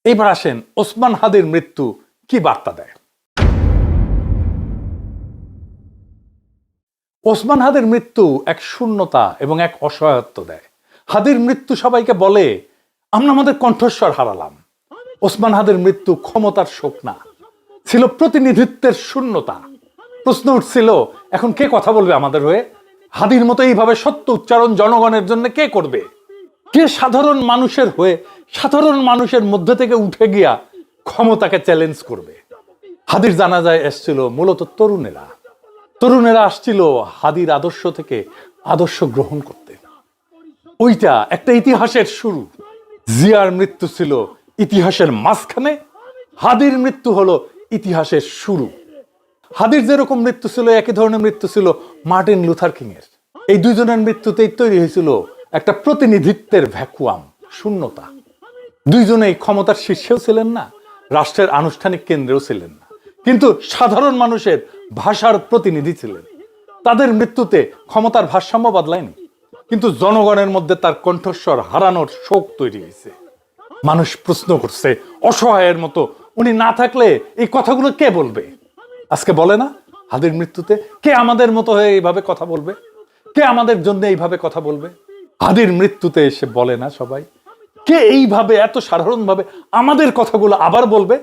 এইবার আসেন ওসমান হাদির মৃত্যু কি বার্তা দেয়। ওসমান হাদির মৃত্যু এক শূন্যতা এবং এক অসহায়ত্ব দেয়। হাদির মৃত্যু সবাইকে বলে আমরা আমাদের কণ্ঠস্বর হারালাম। ওসমান হাদির মৃত্যু ক্ষমতার শোক না, ছিল প্রতিনিধিত্বের শূন্যতা। প্রশ্ন উঠছিল এখন কে কথা বলবে আমাদের হয়ে? হাদির মতো এইভাবে সত্য উচ্চারণ জনগণের জন্য কে করবে? কে সাধারণ মানুষের হয়ে সাধারণ মানুষের মধ্যে থেকে উঠে গিয়া ক্ষমতাকে চ্যালেঞ্জ করবে? হাদির জানাজায় এসছিল মূলত তরুণেরা আসছিল হাদির আদর্শ থেকে আদর্শ গ্রহণ করতে। ওইটা একটা ইতিহাসের শুরু। জিয়ার মৃত্যু ছিল ইতিহাসের মাঝখানে, হাদির মৃত্যু হলো ইতিহাসের শুরু। হাদির যেরকম মৃত্যু ছিল একই ধরনের মৃত্যু ছিল মার্টিন লুথার কিং এর। এই দুইজনের মৃত্যুতেই তৈরি হয়েছিল একটা প্রতিনিধিত্বের ভ্যাকুয়াম, শূন্যতা। দুইজনেই ক্ষমতার শীর্ষেও ছিলেন না, রাষ্ট্রের আনুষ্ঠানিক কেন্দ্রেও ছিলেন না, কিন্তু সাধারণ মানুষের ভাষার প্রতিনিধি ছিলেন। তাদের মৃত্যুতে ক্ষমতার ভারসাম্য বদলায়নি, কিন্তু জনগণের মধ্যে তার কণ্ঠস্বর হারানোর শোক তৈরি হয়েছে। মানুষ প্রশ্ন করছে অসহায়ের মতো, উনি না থাকলে এই কথাগুলো কে বলবে? আজকে বলে না হাদির মৃত্যুতে কে আমাদের মতো হয়ে এইভাবে কথা বলবে? কে আমাদের জন্য এইভাবে কথা বলবে? হাদির মৃত্যুতে এসে বলে না সবাই কে এইভাবে এত সাধারণভাবে আমাদের কথাগুলো আবার বলবে?